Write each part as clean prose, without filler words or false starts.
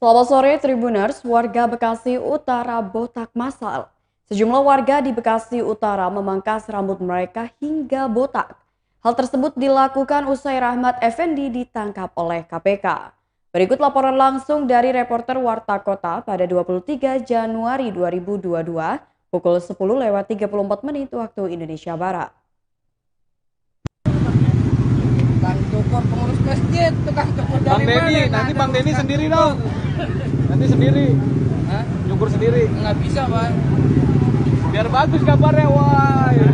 Selamat sore Tribuners, warga Bekasi Utara botak massal. Sejumlah warga di Bekasi Utara memangkas rambut mereka hingga botak. Hal tersebut dilakukan usai Rahmat Effendi ditangkap oleh KPK. Berikut laporan langsung dari reporter Warta Kota pada 23 Januari 2022 pukul 10:34 waktu Indonesia Barat. Tukang cukur pengurus masjid, tukang cukur Bang dari Denny, mana? nanti Bang Denny sendiri dong. Nanti sendiri, Hah? nyukur sendiri. Nggak bisa, Pak. Biar bagus gambarnya, wah. Ya.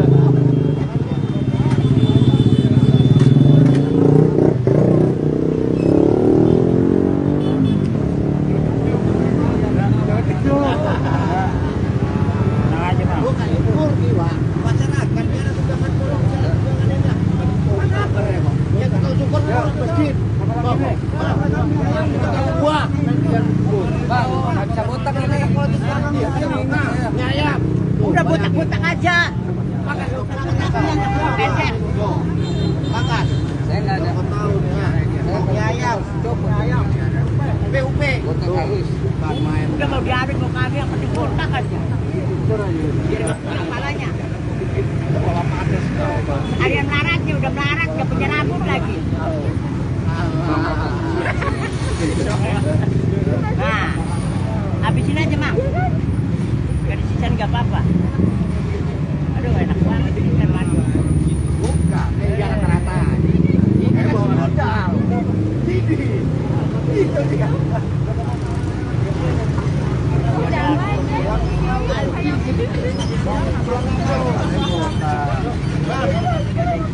Bang, nggak bisa botak ini. Udah botak-botak aja. Pendek. Makan. Saya nggak ada. Mie ayam. UP. Botak halus. Udah mau diaduk mau kami yang penting botak aja. Biar nggak punya kepalanya. Ada yang melaratnya udah melarat nggak punya rambut lagi. Nah, habisin aja mang. Gak disisain nggak apa-apa. Aduh enak banget ini ikan madu. Buka, dia rata-rata. Ini modal. Itu dia.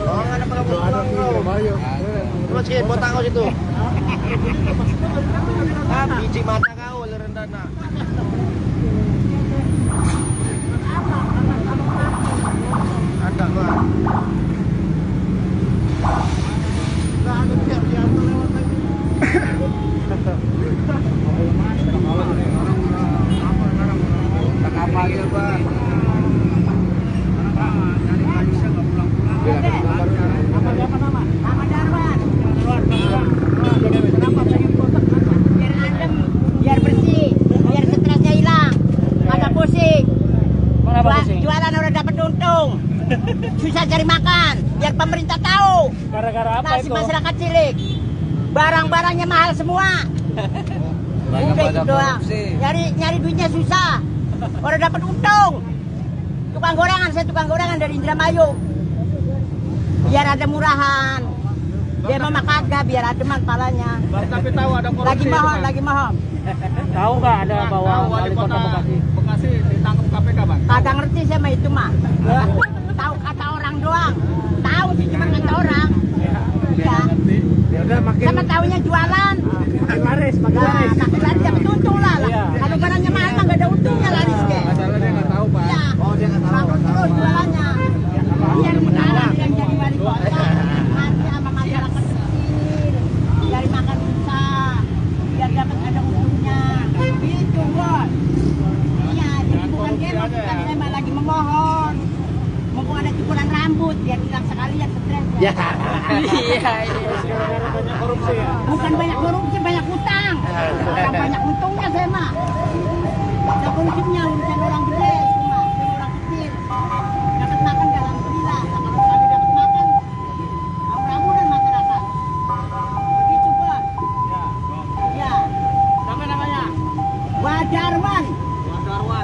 Oh, nggak ada terus botak kau situ. Biji mata kau lerendana. Ada gua. Nah, ada biar dia lewat lagi. Tak apa aja, Pak. Nama Darwan. Kenapa pengen botak? Biar adem, biar bersih, biar stresnya hilang. Pada pusing. Jualan udah dapat untung. Susah cari makan. Biar pemerintah tahu. Gara-gara apa Nasib itu? masyarakat cilik. Barang-barangnya mahal semua. Banyak Udah pada itu doang. korupsi. Nyari duitnya susah. Udah dapat untung. Tukang gorengan, saya tukang gorengan dari Indramayu. Biar ada murahan. Dia mama kagak, biar ademan palanya. Tapi tahu ada korupsi. Lagi mohon, lagi mohon. Tahu nggak ada bahwa Tahu wali kota Bekasi ditangkap KPK, Bang? Kagak ngerti saya mah itu mah. Tahu kata orang doang. Tahu sih cuma kata orang. Iya. Ya udah Sama tahunya jualan. makin laris, makin Nah, makin laris dapat untung lah. Iya. Kalau barangnya mahal mah nggak ada untungnya laris ke. Masalah dia nggak tahu, Pak. Iya. Oh, dia nggak tahu. Bangkrut terus jualannya. Biar sekarang yang jadi wali kota. Nanti sama masyarakat kecil. Dari makan susah. Biar dapat ada untungnya. Gitu, Bos. Iya, jadi bukan kemot. Tapi saya mah lagi memohon. Mumpung ada cukuran rambut, biar hilang sekalian stres. Iya, iya. Banyak korupsi ya. Bukan banyak korupsi, banyak utang. Orang banyak untungnya saya mah. Ada korupsinya urusan orang gede, cuma orang kecil. Dapat makan gak alhamdulillah. Kalau kami dapat makan, aur-auran masyarakat. Begitu Bos. Ya. Siapa namanya? Wadarwan.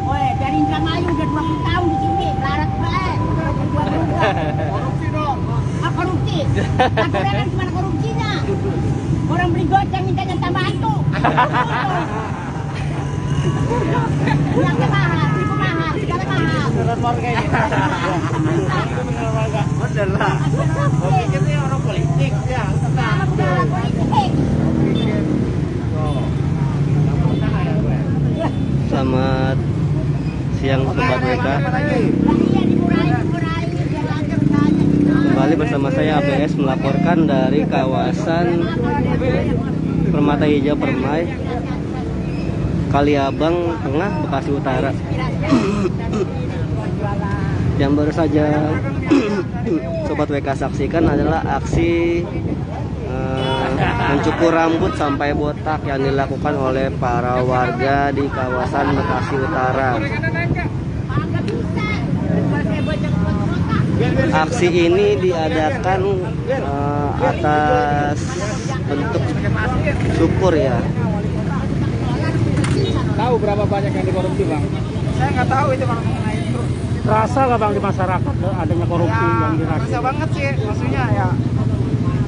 Woi, dari Indramayu udah 20 tahun di sini, melarat baik. Gua berubah. Korupsi dong. Korupsi. Gorengan gimana korupsinya? Orang beli goceng mintanya tambah hantu. Yang mahal, itu mahal, segala mahal. Beneran warga ini. Bener lah. Oke, kita orang politik ya. Masalah politik. Selamat siang Sobat WK. Iya dimurahin, biar lancar usahanya kita. Kembali bersama saya ABS melaporkan dari kawasan Permata Hijau Permai, Kaliabang Tengah, Bekasi Utara. Yang baru saja Sobat WK saksikan adalah aksi mencukur rambut sampai botak yang dilakukan oleh para warga di kawasan Bekasi Utara. Aksi ini diadakan atas bentuk syukur ya. Tahu berapa banyak yang dikorupsi, Bang? Saya nggak tahu itu Bang mengenai itu. Terasa nggak, Bang, di masyarakat adanya korupsi yang Ya, dirasakan? terasa banget sih, maksudnya ya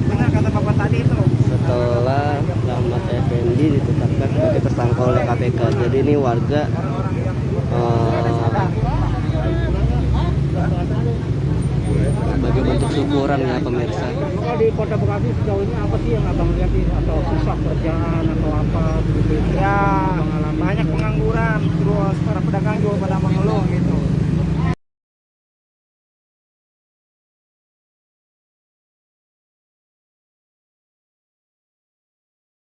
benar kata Bapak tadi itu. Setelah Rahmat Effendi ditetapkan sebagai tersangka oleh KPK, jadi ini warga sebagai bentuk syukuran ya pemirsa. Kalau di Kota Bekasi sejauh ini apa sih yang Abang lihat atau susah kerjaan atau apa gitu? Ya banyak pengangguran, terus para pedagang juga pada mengeluh gitu.